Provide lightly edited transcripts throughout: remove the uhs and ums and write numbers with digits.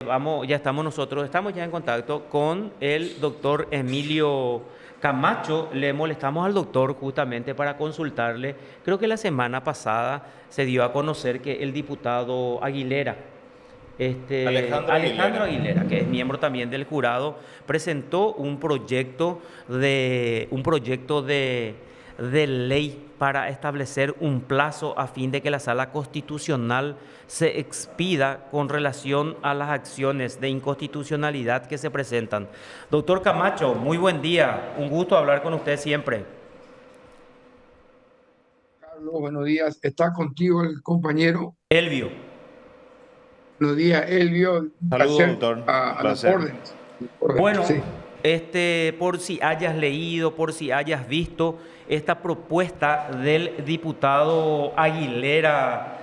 Ya estamos nosotros, estamos ya en contacto con el doctor Emilio Camacho. Le molestamos al doctor justamente para consultarle. Creo que la semana pasada se dio a conocer que el diputado Aguilera, Alejandro Alejandro Aguilera. Aguilera, que es miembro también del jurado, presentó un proyecto de ley para establecer un plazo a fin de que la Sala Constitucional se expida con relación a las acciones de inconstitucionalidad que se presentan. Doctor Camacho, muy buen día. Un gusto hablar con usted siempre. Carlos, buenos días. Está contigo el compañero. Elvio. Buenos días, Elvio. Un Saludos, placer doctor. Un a las placer. órdenes. Órdenes, Bueno, sí. por si hayas leído, por si hayas visto esta propuesta del diputado Aguilera,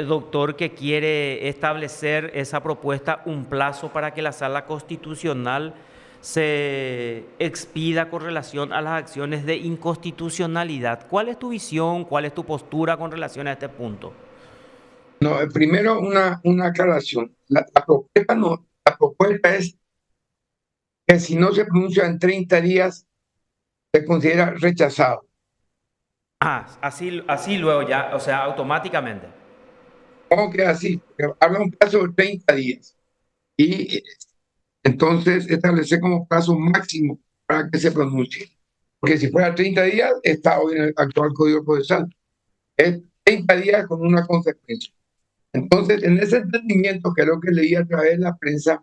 doctor, que quiere establecer esa propuesta, un plazo para que la Sala Constitucional se expida con relación a las acciones de inconstitucionalidad. ¿Cuál es tu visión? ¿Cuál es tu postura con relación a este punto? No, primero una aclaración. La propuesta es que si no se pronuncia en 30 días, se considera rechazado. Así luego ya, o sea, automáticamente. ¿Cómo queda así? Porque habla un plazo de 30 días. Y entonces establece como plazo máximo para que se pronuncie. Porque si fuera 30 días, está hoy en el actual Código Procesal. Es 30 días con una consecuencia. Entonces, en ese entendimiento, que es lo que leí a través de la prensa,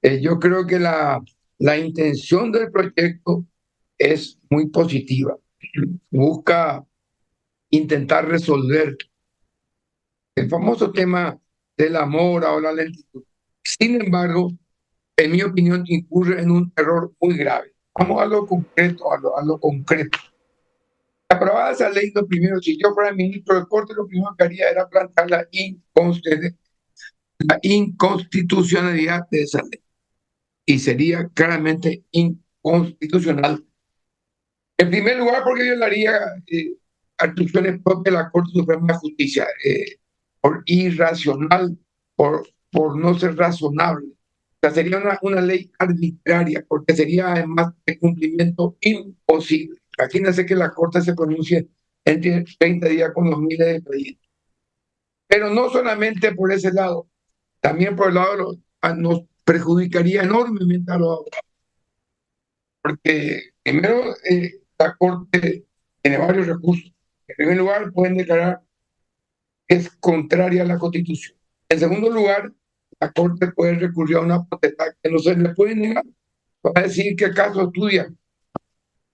yo creo que la intención del proyecto es muy positiva. Busca intentar resolver el famoso tema del amor o la lentitud. Sin embargo, en mi opinión, incurre en un error muy grave. Vamos a lo concreto, a lo concreto. Aprobada esa ley, lo primero, si yo fuera ministro de Corte, lo primero que haría era plantear la inconstitucionalidad de esa ley y sería claramente inconstitucional. En primer lugar, porque violaría atribuciones propias de la Corte Suprema de Justicia, por irracional, por no ser razonable. O sea, sería una ley arbitraria, porque sería además de cumplimiento imposible. Imagínense que la Corte se pronuncie en 30 días con los miles de expedientes. Pero no solamente por ese lado, también por el lado de nos perjudicaría enormemente a los abogados, porque primero la Corte tiene varios recursos. En primer lugar, pueden declarar que es contraria a la Constitución. En segundo lugar, la Corte puede recurrir a una potestad que no se le puede negar para decir qué caso estudia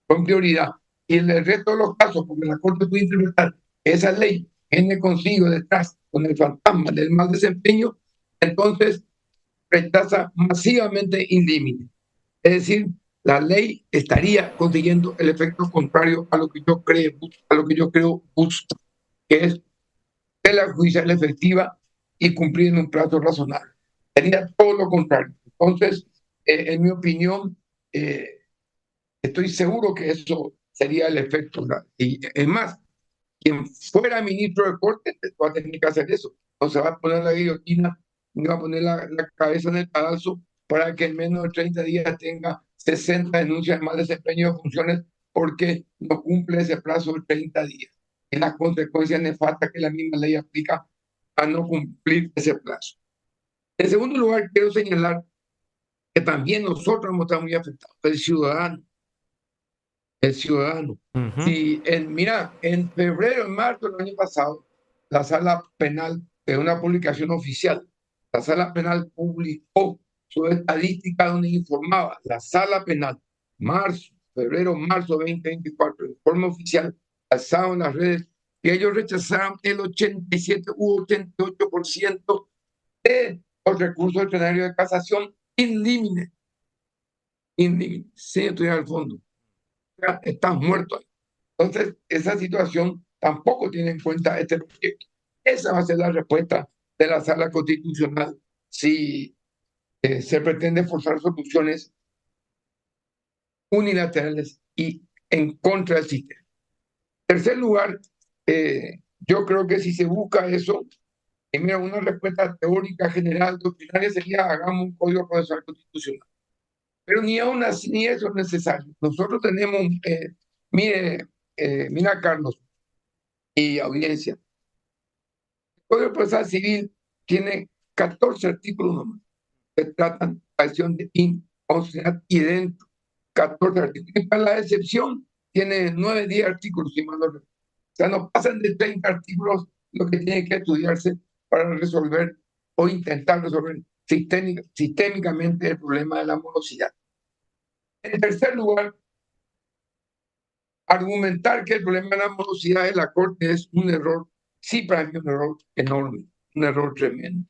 con prioridad. Y en el resto de los casos, porque la Corte puede interpretar esa ley viene consigo detrás con el fantasma del mal desempeño, entonces rechaza masivamente indímite. Es decir, la ley estaría consiguiendo el efecto contrario a lo que yo creo justo, que es que la justicia es efectiva y cumplir en un plazo razonable. Sería todo lo contrario. Entonces, en mi opinión, eh, estoy seguro que eso sería el efecto. Y es más, quien fuera ministro de Corte va a tener que hacer eso. O se va a poner la guillotina, va a poner la cabeza en el cadalso para que en menos de 30 días tenga 60 denuncias de mal desempeño de funciones porque no cumple ese plazo de 30 días. Es la consecuencia nefasta que la misma ley aplica a no cumplir ese plazo. En segundo lugar, quiero señalar que también nosotros hemos estado muy afectados, el ciudadano. El ciudadano. Ujú. Si mira, en febrero, en marzo del año pasado, la sala penal, de una publicación oficial, la sala penal publicó su estadística donde informaba la sala penal, febrero, marzo 2024, de forma oficial, alzado en las redes, que ellos rechazaron el 87 u 88% de los recursos del plenario de casación in limine, sin estudiar al fondo. Están muertos. Entonces, esa situación tampoco tiene en cuenta este proyecto. Esa va a ser la respuesta de la Sala Constitucional si se pretende forzar soluciones unilaterales y en contra del sistema. En tercer lugar, yo creo que si se busca eso, Primero, una respuesta teórica general, doctrinaria sería hagamos un código procesal constitucional. Pero ni aún así, ni eso es necesario. Nosotros tenemos, mire, mira Carlos y audiencia, el Código Procesal Civil tiene 14 artículos nomás que tratan la acción de inconstitucionalidad y dentro 14 artículos. Y para la excepción tiene 9, 10 artículos, si mal no recuerdo. O sea, no pasan de 30 artículos lo que tiene que estudiarse para resolver o intentar resolver sistémicamente el problema de la morosidad. En tercer lugar, argumentar que el problema de la morosidad de la Corte es un error, sí, para mí un error enorme, un error tremendo.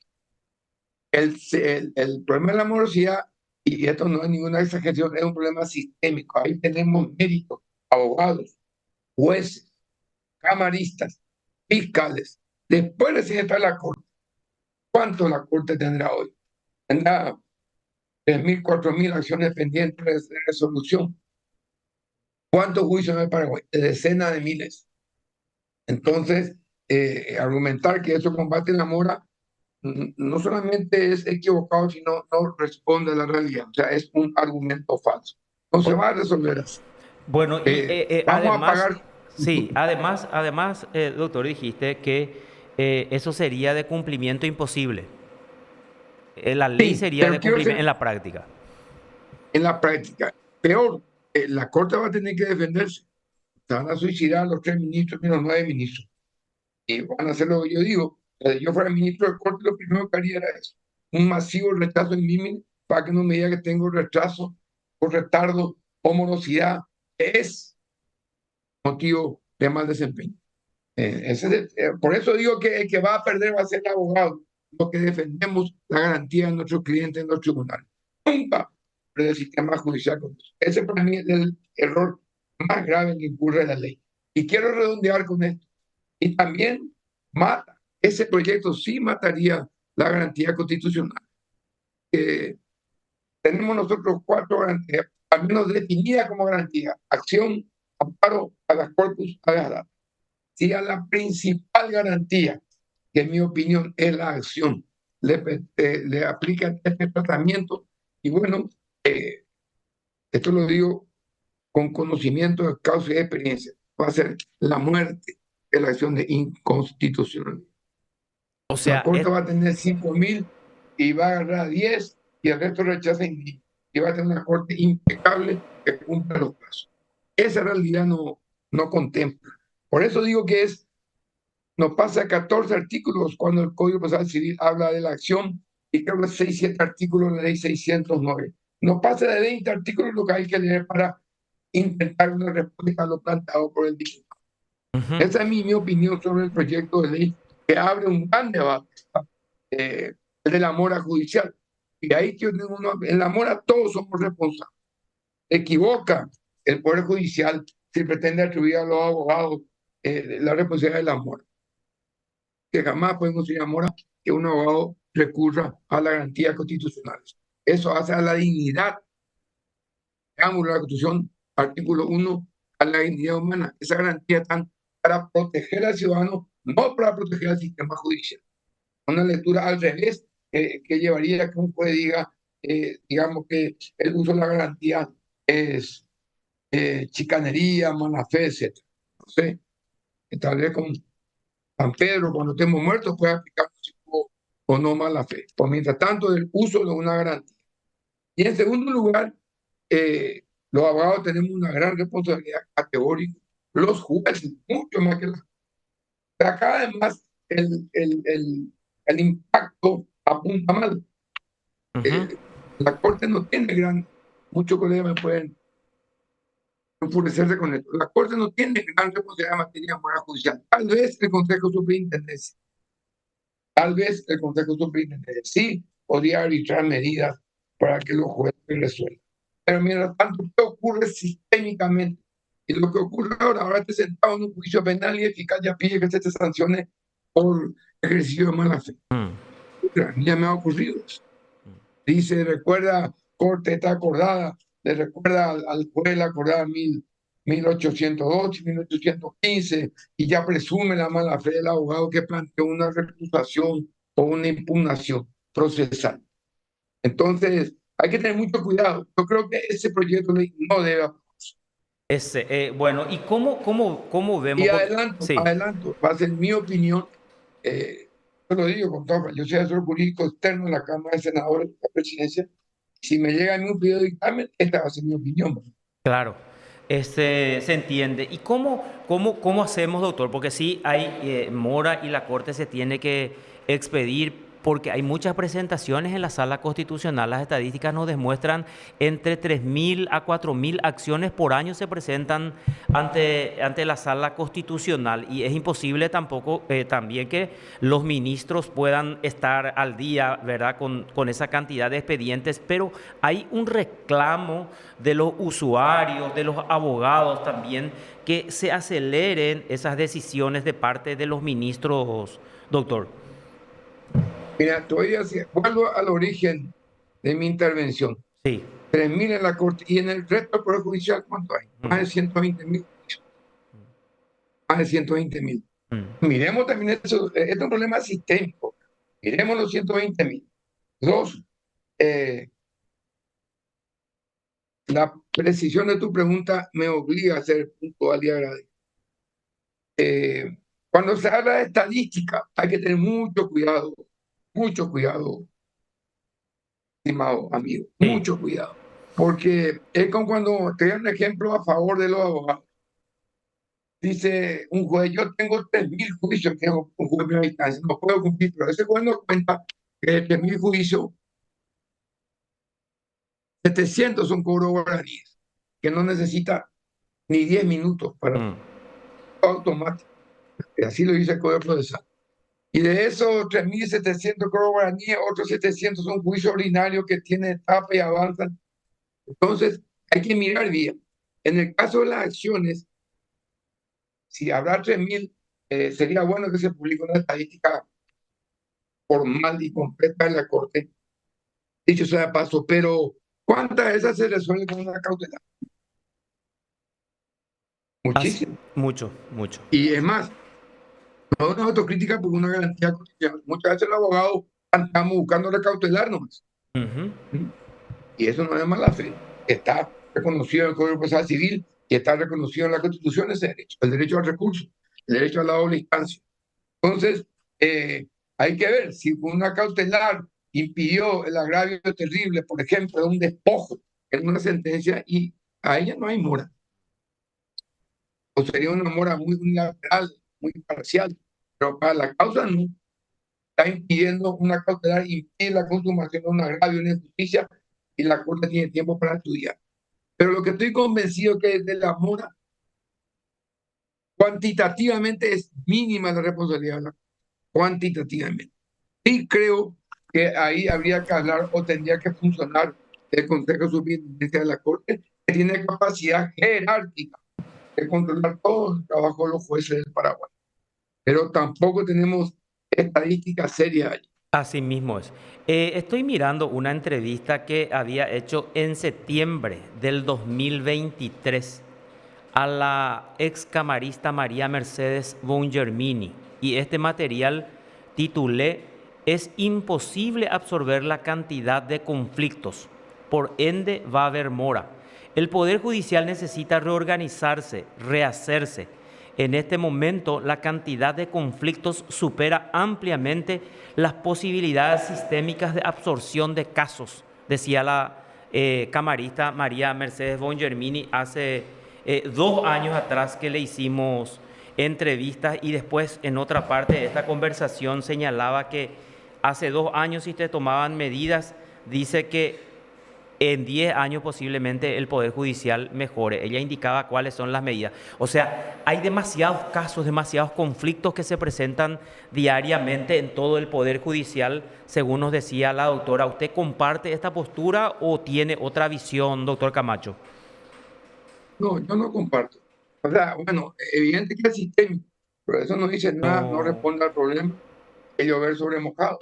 El problema de la morosidad, y esto no es ninguna exageración, es un problema sistémico. Ahí tenemos médicos, abogados, jueces, camaristas, fiscales. Después de está la Corte. ¿Cuánto la Corte tendrá hoy? Tendrá 3.000, 4.000 acciones pendientes de resolución. ¿Cuántos juicios hay para hoy? Decenas de miles. Entonces, argumentar que eso combate la mora no solamente es equivocado, sino no responde a la realidad. O sea, es un argumento falso. No se va a resolver así. Bueno, y Vamos a además, pagar. sí, además, doctor, dijiste que eso sería de cumplimiento imposible. La ley Sí, sería pero de quiero cumplimiento en ser la práctica. en la práctica. Peor, la Corte va a tener que defenderse. Se van a suicidar los 3 ministros y los 9 ministros. Y van a hacer lo que yo digo. Si yo fuera ministro de Corte, lo primero que haría era eso. Un masivo retraso en mí para que no me diga que tengo retraso o retardo o morosidad. Es motivo de mal desempeño. Por eso digo que el que va a perder va a ser el abogado, lo que defendemos la garantía de nuestros clientes en los tribunales. Nunca por el sistema judicial. Ese para mí es el error más grave en que incurre la ley. Y quiero redondear con esto. Y también mata, ese proyecto sí mataría la garantía constitucional. Tenemos nosotros 4 garantías, al menos definidas como garantía: acción, amparo, a las corpus, a las datas. Si a la principal garantía, que en mi opinión es la acción, le aplican este tratamiento, y bueno, esto lo digo con conocimiento de causa y de experiencia, va a ser la muerte de la acción de inconstitucionalidad. O La sea, Corte va a tener 5.000 y va a agarrar 10 y el resto rechaza y va a tener una Corte impecable que cumpla los plazos. Esa realidad no contempla. Por eso digo que nos pasa 14 artículos cuando el Código Procesal Civil habla de la acción y creo que 6, 7 artículos de la ley 609. Nos pasa de 20 artículos lo que hay que leer para intentar una respuesta a lo planteado por el diputado. Esa es mi opinión sobre el proyecto de ley que abre un gran debate, el de la mora judicial. Y ahí que en la mora todos somos responsables. Equivoca el Poder Judicial si pretende atribuir a los abogados la responsabilidad de la mora. Que jamás podemos ir a mora que un abogado recurra a las garantías constitucionales. Eso hace a la dignidad, digamos, la Constitución, artículo 1, a la dignidad humana. Esa garantía está para proteger al ciudadano, no para proteger al sistema judicial. Una lectura al revés que llevaría a que un juez diga, digamos, que el uso de la garantía es chicanería, mala fe, etc. No sé, tal vez con San Pedro, cuando estemos muertos, puede aplicar o no mala fe. Por mientras tanto, el uso de una garantía. Y en segundo lugar, los abogados tenemos una gran responsabilidad categórica, los jueces, mucho más que la. Pero acá además el impacto apunta mal. La Corte no tiene muchos colegas me pueden enfurecerse con esto. La Corte no tiene gran responsabilidad en materia moral judicial. Tal vez el Consejo de Superintendencia. Tal vez el Consejo de Superintendencia sí podría arbitrar medidas para que los jueces resuelvan. Pero mientras tanto, ¿qué ocurre sistémicamente? Y lo que ocurre ahora esté sentado en un juicio penal y el fiscal ya pide que se te sancione por ejercicio de mala fe. Ya me ha ocurrido eso. Dice, recuerda, Corte está acordada, le recuerda al juez la acordada 1808, 1815, y ya presume la mala fe del abogado que planteó una recusación o una impugnación procesal. Entonces, hay que tener mucho cuidado. Yo creo que ese proyecto de ley no debe aprobarse. Bueno, ¿y cómo vemos? Y Porque, sí, adelanto, va a ser mi opinión. Yo lo digo con todo, yo soy asesor jurídico externo en la Cámara de Senadores de la Presidencia. Si me llega a mí un pedido de dictamen, esta va a ser mi opinión. claro, se entiende. ¿Y cómo hacemos, doctor? Porque sí hay mora y la Corte se tiene que expedir porque hay muchas presentaciones en la Sala Constitucional. Las estadísticas nos demuestran entre 3.000 a 4.000 acciones por año se presentan ante la Sala Constitucional y es imposible tampoco también que los ministros puedan estar al día, ¿verdad? Con esa cantidad de expedientes, pero hay un reclamo de los usuarios, de los abogados también, que se aceleren esas decisiones de parte de los ministros, doctor. Mira, todavía vuelvo al origen de mi intervención. Sí. 3.000 en la Corte y en el resto del Poder Judicial, ¿cuánto hay? Más de 120.000. Más de 120.000. Miremos también eso, es un problema sistémico. Miremos los 120.000. Dos, la precisión de tu pregunta me obliga a ser puntual y agradecido. Cuando se habla de estadística, hay que tener mucho cuidado, estimado amigo, Sí. mucho cuidado. Porque es como cuando te doy un ejemplo a favor de los abogados. Dice un juez, yo tengo 3.000 juicios, que un juez de primera instancia, no puedo cumplir, pero ese juez no cuenta que de 3.000 juicios, 700 son cobro guaraníes, que no necesita ni 10 minutos para Mm. automático. Así lo dice el Código Procesal. Y de esos 3.700 cobro guaraníes, otros 700 son juicios ordinarios que tienen etapa y avanzan. Entonces, hay que mirar bien. En el caso de las acciones, si habrá 3.000, sería bueno que se publique una estadística formal y completa en la Corte, dicho sea de paso, pero ¿cuántas de esas se resuelven con una cautelar? Muchísimas. Mucho, mucho. Y es más, no es una autocrítica porque una garantía constitucional. Muchas veces los abogados estamos buscando la cautelar nomás. Ujú. Y eso no es mala fe. Está reconocido en el Código Procesal Civil y está reconocido en la Constitución ese derecho, el derecho al recurso, el derecho a la doble instancia. Entonces, hay que ver si una cautelar impidió el agravio terrible, por ejemplo, de un despojo en una sentencia y a ella no hay mora. O sería una mora muy unilateral, muy parcial, pero para la causa no. Está impidiendo una cautelar, impide la consumación de un agravio, una injusticia, y la Corte tiene tiempo para estudiar. Pero lo que estoy convencido que de la mora, cuantitativamente es mínima la responsabilidad, ¿no? Cuantitativamente. Sí creo que ahí habría que hablar o tendría que funcionar el Consejo Superintendencia de la Corte, que tiene capacidad jerárquica de controlar todo el trabajo de los jueces del Paraguay. Pero tampoco tenemos estadísticas serias allí. Así mismo es. Estoy mirando una entrevista que había hecho en septiembre del 2023 a la ex camarista María Mercedes Bongermini y este material titulé "Es imposible absorber la cantidad de conflictos, por ende va a haber mora. El Poder Judicial necesita reorganizarse, rehacerse. En este momento la cantidad de conflictos supera ampliamente las posibilidades sistémicas de absorción de casos", decía la camarista María Mercedes Bongermini hace 2 años atrás que le hicimos entrevistas y después en otra parte de esta conversación señalaba que hace 2 años si te tomaban medidas, dice que en 10 años posiblemente el Poder Judicial mejore. Ella indicaba cuáles son las medidas. O sea, hay demasiados casos, demasiados conflictos que se presentan diariamente en todo el Poder Judicial, según nos decía la doctora. ¿Usted comparte esta postura o tiene otra visión, doctor Camacho? No, yo no comparto. O sea, bueno, evidente que es sistémico, pero eso no dice nada, no No. responde al problema de llover sobre mojado.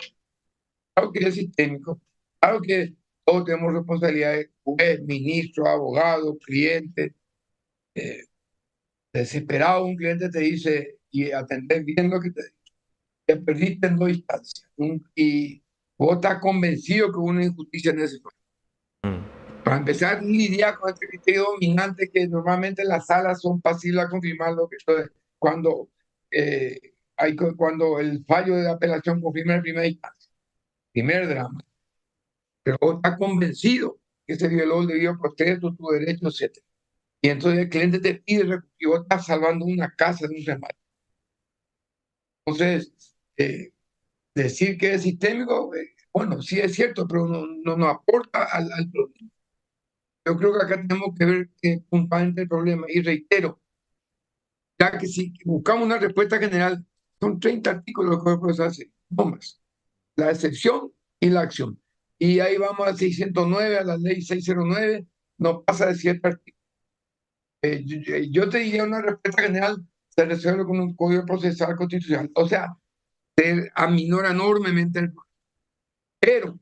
Claro que es sistémico, claro que todos tenemos responsabilidades, juez, ministro, abogado, cliente. Desesperado un cliente te dice, y atender bien lo que te dice, que perdiste en 2 instancias. Y vos estás convencido que hubo una injusticia en ese país. Para empezar a lidiar con este criterio dominante que normalmente las salas son pasibles a confirmar lo que cuando, cuando el fallo de apelación confirma el primer instancia, primer drama. Pero vos estás convencido que se violó el debido protesto, tu derecho, etc. Y entonces el cliente te pide recurso y vos estás salvando una casa de un remate. Entonces, decir que es sistémico, bueno, sí es cierto, pero no nos aporta al problema. Yo creo que acá tenemos que ver puntualmente el problema. Y reitero, ya que si buscamos una respuesta general, son 30 artículos que el profesor hace, no más. La excepción y la acción. Y ahí vamos al 609, a la ley 609, no pasa de 7 artículos. Yo te diría una respuesta general, se resuelve con un código procesal constitucional. O sea, se aminora enormemente el problema. Pero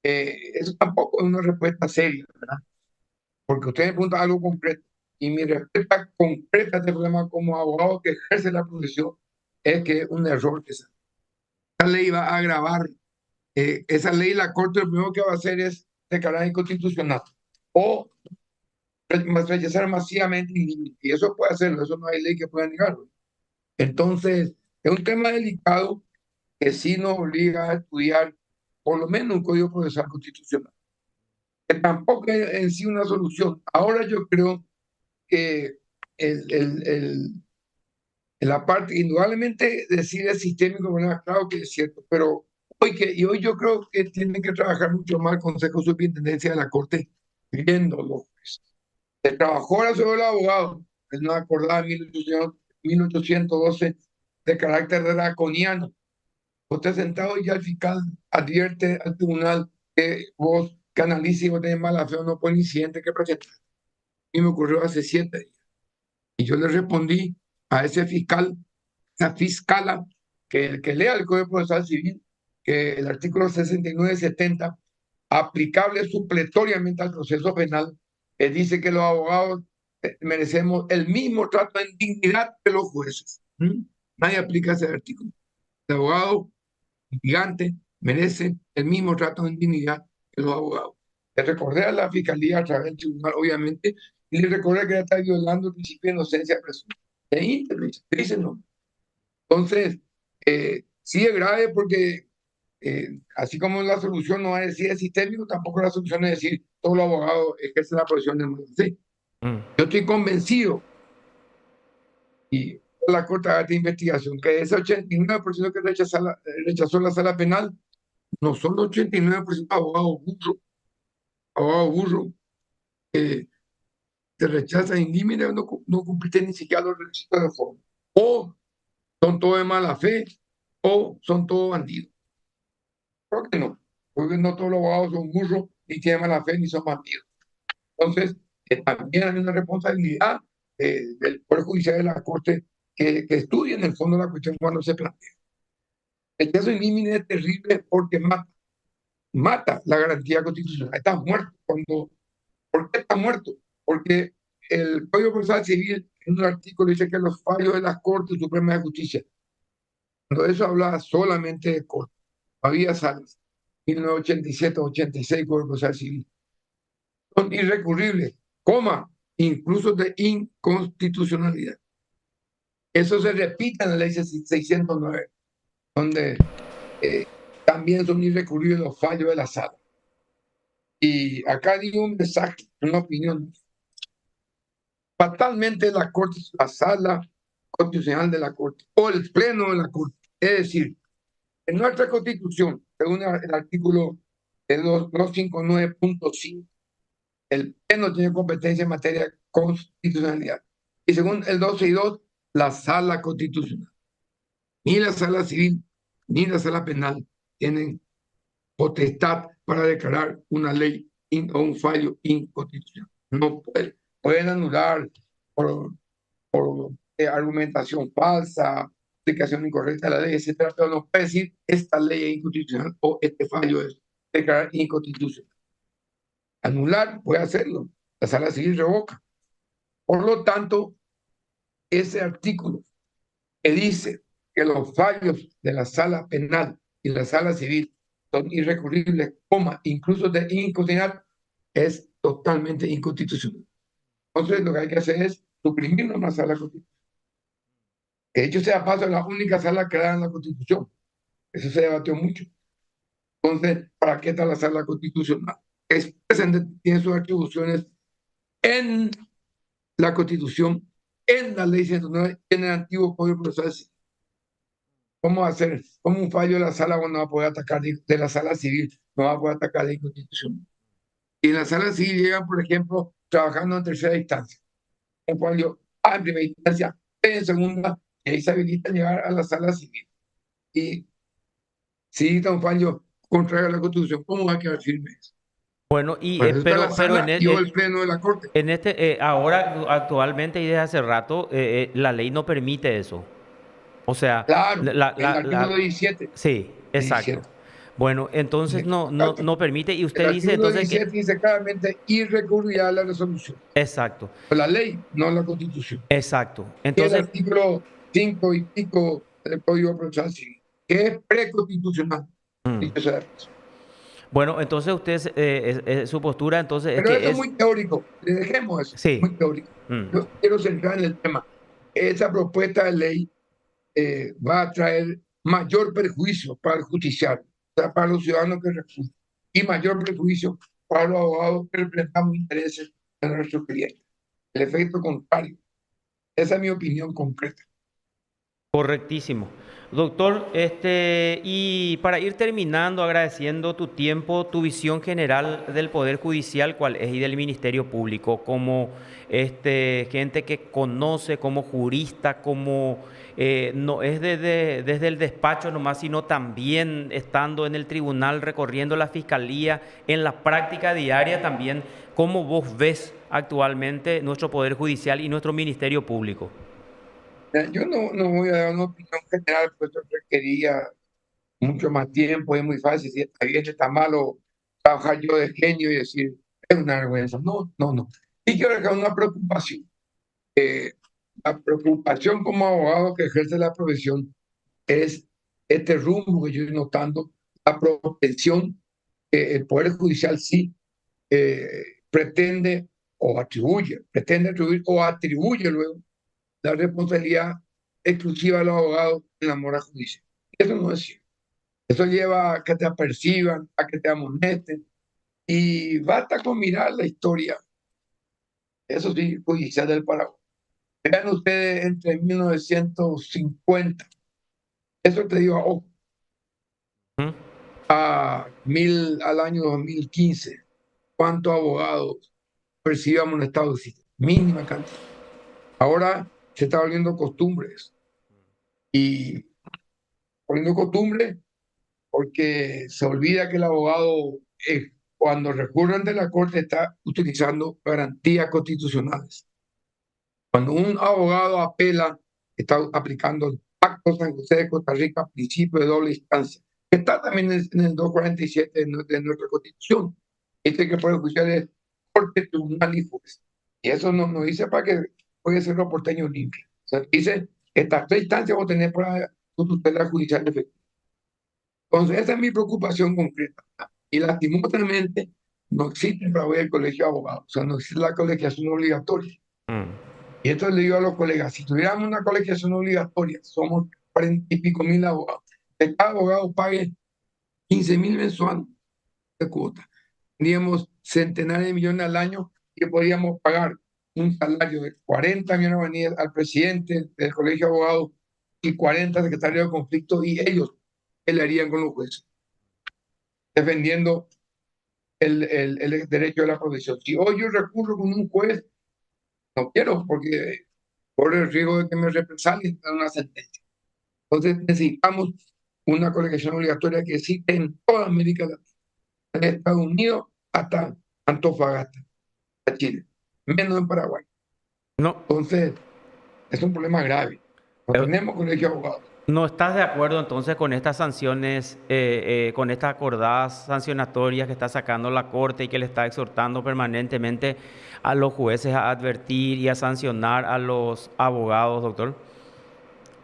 eso tampoco es una respuesta seria, ¿verdad? Porque usted me pregunta algo concreto. Y mi respuesta concreta a este problema como abogado que ejerce la profesión es que es un error que esa ley va a agravar. Esa ley, la Corte lo primero que va a hacer es declarar inconstitucional o rechazar masivamente y eso puede hacerlo, eso no hay ley que pueda negarlo. Entonces, es un tema delicado que sí nos obliga a estudiar por lo menos un código procesal constitucional, que tampoco es en sí una solución. Ahora yo creo que la parte, indudablemente decir es sistémico, bueno, claro que es cierto, pero hoy yo creo que tiene que trabajar mucho más el Consejo de Superintendencia de la Corte viéndolo. Se trabajó ahora sobre el abogado, es una acordada de 1812 de carácter draconiano. Usted sentado y ya el fiscal advierte al tribunal que vos canalices y vos tenés mala fe o no por incidente que presentar. Y me ocurrió hace 7 días. Y yo le respondí a ese fiscal, esa fiscala, que lea el Código Procesal Civil, que el artículo 69-70, aplicable supletoriamente al proceso penal, dice que los abogados merecemos el mismo trato en dignidad que los jueces. Nadie aplica ese artículo. El abogado gigante merece el mismo trato en dignidad que los abogados. Le recordé a la fiscalía a través del tribunal, obviamente, y le recordé que ya está violando el principio de inocencia presunta. Dicen no. Entonces, sí es grave porque así como la solución no es decir es sistémico, tampoco la solución es decir todos los abogados ejercen la profesión de sí. Yo estoy convencido, y la Corte de Investigación, que ese 89% que rechazó la sala penal no son los 89% abogados burros, que te rechazan indímene o no cumpliste ni siquiera los requisitos de forma. O son todos de mala fe, o son todos bandidos. Creo que no, porque no todos los abogados son burros, ni tienen mala fe, ni son bandidos. Entonces, también hay una responsabilidad del Poder Judicial de la Corte que estudie en el fondo la cuestión cuando se plantea. El caso indímene es terrible porque mata la garantía constitucional. Está muerto. ¿Por qué está muerto? Porque el Código Procesal Civil, en un artículo, dice que los fallos de la Corte Suprema de Justicia, cuando eso hablaba solamente de Corte, había salas, 1987-86, Código Procesal Civil, son irrecurribles, incluso de inconstitucionalidad. Eso se repite en la ley 609, donde también son irrecurribles los fallos de la sala. Y acá digo un mensaje, una opinión. Fatalmente la Corte, la sala constitucional de la Corte o el pleno de la Corte. Es decir, en nuestra Constitución, según el artículo 259.5, el pleno tiene competencia en materia de constitucionalidad. Y según el 262, la sala constitucional. Ni la sala civil ni la sala penal tienen potestad para declarar una ley o un fallo inconstitucional. No pueden anular por argumentación falsa, aplicación incorrecta de la ley, etcétera, pero no puede decir esta ley es inconstitucional o este fallo es declarar inconstitucional. Anular puede hacerlo, la sala civil revoca. Por lo tanto, ese artículo que dice que los fallos de la sala penal y la sala civil son irrecurribles, incluso de inconstitucional, es totalmente inconstitucional. Entonces, lo que hay que hacer es suprimir una sala constitucional. Que de hecho sea paso la única sala creada en la Constitución. Eso se debatió mucho. Entonces, ¿para qué está la sala constitucional? Tiene sus atribuciones en la Constitución, en la Ley 109, en el antiguo Código Procesal Civil. ¿Cómo hacer? ¿Cómo un fallo de la sala no va a poder atacar de la sala civil? No va a poder atacar la inconstitución. Y en la sala civil llegan, por ejemplo, trabajando en tercera instancia. Un fallo en primera instancia, en segunda, y ahí se habilita llegar a la sala civil. Y si está un fallo contrario a la Constitución, ¿cómo va a quedar firme eso? Bueno, pero el pleno de la Corte. Ahora, actualmente y desde hace rato, la ley no permite eso. O sea, claro, el artículo 17. Sí, exacto. 17. Bueno, entonces no permite, y usted dice entonces 17 dice claramente irrecurrirá la resolución. Exacto. La ley, no la Constitución. Exacto. Entonces, el artículo 5 y pico del Código Procesal Civil, que es preconstitucional. Bueno, entonces usted, su postura entonces Pero eso es muy teórico, le dejemos eso, sí. Muy teórico. Yo quiero centrar en el tema. Esa propuesta de ley va a traer mayor perjuicio para el judiciario, o sea, para los ciudadanos que recurren, y mayor perjuicio para los abogados que representamos intereses de nuestros clientes. El efecto contrario. Esa es mi opinión concreta. Correctísimo. Doctor, y para ir terminando, agradeciendo tu tiempo, tu visión general del Poder Judicial, ¿cuál es? Y del Ministerio Público, como gente que conoce, como jurista, como no es desde el despacho nomás, sino también estando en el tribunal, recorriendo la fiscalía, en la práctica diaria también, ¿cómo vos ves actualmente nuestro Poder Judicial y nuestro Ministerio Público? Yo no voy a dar una opinión general, pues esto requería mucho más tiempo, es muy fácil, si está bien, está malo, trabajar yo de genio y decir, es una vergüenza. No. Y quiero dejar una preocupación. La preocupación como abogado que ejerce la profesión es este rumbo que yo estoy notando, la propensión que el Poder Judicial sí pretende atribuir o atribuye luego la responsabilidad exclusiva de los abogados en la mora judicial. Eso no es cierto. Eso lleva a que te aperciban, a que te amonesten, y basta con mirar la historia, eso sí, judicial del Paraguay. Vean ustedes entre 1950, eso te digo al año 2015, ¿cuántos abogados percibíamos en Estado de Sitio? Mínima cantidad. Ahora se está volviendo costumbres. Y volviendo costumbre porque se olvida que el abogado, cuando recurre ante la Corte, está utilizando garantías constitucionales. Cuando un abogado apela, está aplicando el Pacto San José de Costa Rica, principio de doble instancia, que está también en el 247 de nuestra Constitución. Que el Poder Judicial es Corte, Tribunal y Juez. Y eso no dice para que puede ser los porteños limpios. O sea, dice, estas tres instancias vos tenés para tu tutela judicial efectiva. Entonces, esa es mi preocupación concreta. Y lastimosamente no existe para hoy el colegio de abogados, o sea, no existe la colegiación obligatoria. Y esto le digo a los colegas, si tuviéramos una colegiación obligatoria, somos 40 y pico mil abogados, que cada abogado pague 15.000 mensuales de cuota. Tendríamos centenares de millones al año y podríamos pagar un salario de 40 millones al presidente del colegio de abogados y 40 secretarios de conflicto, y ellos pelearían con los jueces, defendiendo el derecho de la protección. Si hoy yo recurro con un juez, no quiero, porque corre el riesgo de que me represalien en una sentencia. Entonces necesitamos una colegiación obligatoria que existe en toda América Latina, de Estados Unidos hasta Antofagasta, a Chile, menos en Paraguay. No. Entonces, es un problema grave. No tenemos colegio de abogados. ¿No estás de acuerdo entonces con estas sanciones, con estas acordadas sancionatorias que está sacando la Corte y que le está exhortando permanentemente a los jueces a advertir y a sancionar a los abogados, doctor?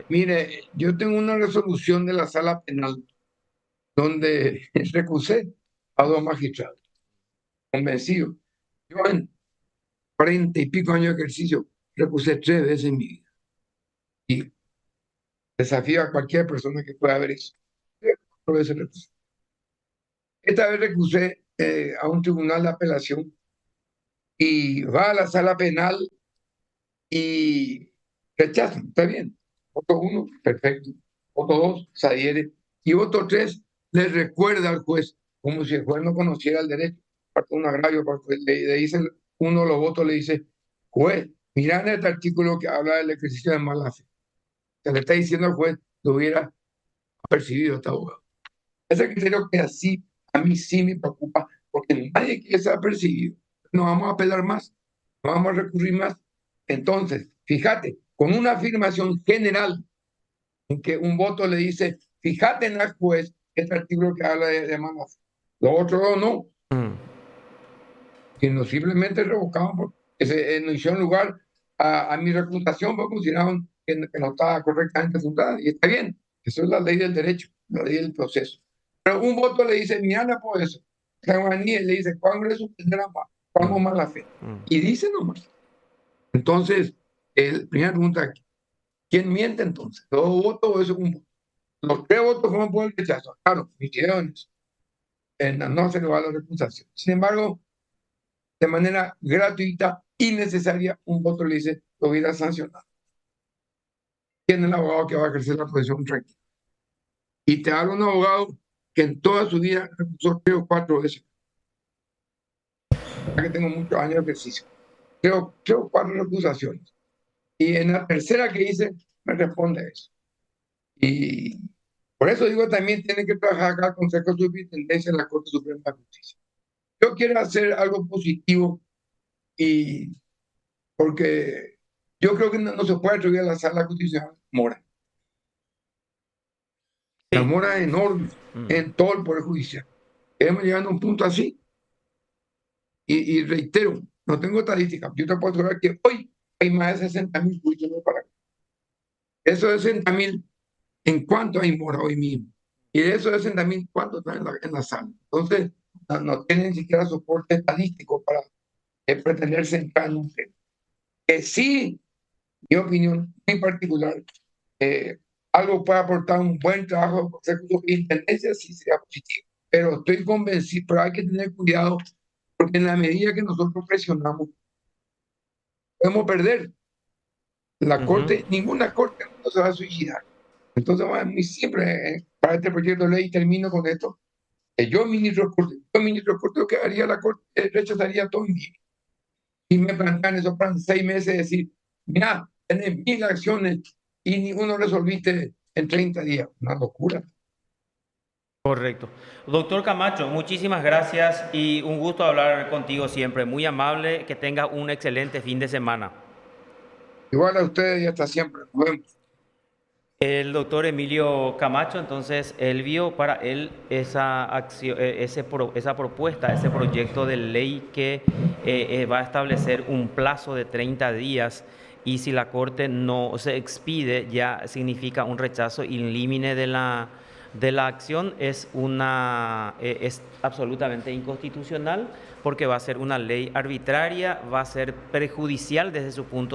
Mire, yo tengo una resolución de la sala penal donde recusé a 2 magistrados, convencido. Yo en 40 y pico años de ejercicio recusé 3 veces en mi vida. Y desafío a cualquier persona que pueda ver eso. 4 veces recusé. Esta vez recusé a un tribunal de apelación y va a la sala penal y rechazan, está bien. Voto 1, perfecto. Voto 2, se adhiere. Y voto 3, le recuerda al juez, como si el juez no conociera el derecho. Parte un agravio, porque le dice, uno de los votos le dice, juez, mira en este artículo que habla del ejercicio de mala fe. Se le está diciendo al juez, lo hubiera percibido este abogado. Ese criterio que así a mí sí me preocupa, porque nadie quiere ser percibido. No vamos a apelar más, no vamos a recurrir más. Entonces, fíjate, con una afirmación general en que un voto le dice, fíjate en el juez, este artículo que habla de manos, los otros no, sino simplemente revocaban porque se no hicieron lugar a mi reputación, porque consideraron que no estaba correctamente fundada, y está bien, eso es la ley del derecho, la ley del proceso. Pero un voto le dice, mira, no por eso. Le dice, Congreso tendrá más, cuando mala fe. Y dice nomás. Entonces, primera pregunta, ¿quién miente entonces? ¿Dos votos o es un voto? Los 3 votos fueron por el rechazo. Claro, millones. No se le va a la recusación. Sin embargo, de manera gratuita, innecesaria, un voto le dice, lo hubiera sancionado. Tiene el abogado que va a ejercer la profesión tranquila. Y te habla un abogado que en toda su vida recusó 3 o 4 veces. Ya que tengo muchos años de ejercicio. 3 o 4 recusaciones. Y en la tercera que hice, me responde eso. Y por eso digo, también tiene que trabajar acá el Consejo de Superintendencia en la Corte Suprema de Justicia. Yo quiero hacer algo positivo y porque yo creo que no se puede atribuir a la Sala Constitucional mora. La mora es enorme en todo el Poder Judicial. Hemos llegado a un punto así. Y reitero, no tengo estadísticas. Yo te puedo asegurar que hoy hay más de 60.000 juicios para acá. Eso de 60.000, ¿en cuánto hay mora hoy mismo? Y de esos 60.000, ¿cuántos están en la sala? Entonces, no tienen ni siquiera soporte estadístico para pretender centrar en un tema. Sí, mi opinión muy particular, algo puede aportar un buen trabajo de superintendencia, sí sería positivo. Pero estoy convencido, pero hay que tener cuidado, porque en la medida que nosotros presionamos, podemos perder. La corte, ninguna corte no se va a suicidar. Entonces, muy simple, para este proyecto de ley, termino con esto. Yo, ministro de corte, lo que haría la corte, rechazaría todo en mí. Y me plantean eso para 6 meses, decir, mira, tenés 1000 acciones y ninguno resolviste en 30 días. Una locura. Correcto. Doctor Camacho, muchísimas gracias y un gusto hablar contigo siempre. Muy amable, que tenga un excelente fin de semana. Igual a ustedes y hasta siempre. Nos vemos. El doctor Emilio Camacho, entonces, él vio para él esa acción, esa propuesta, ese proyecto de ley que va a establecer un plazo de 30 días y si la Corte no se expide, ya significa un rechazo in limine de la acción, es absolutamente inconstitucional porque va a ser una ley arbitraria, va a ser perjudicial desde su punto de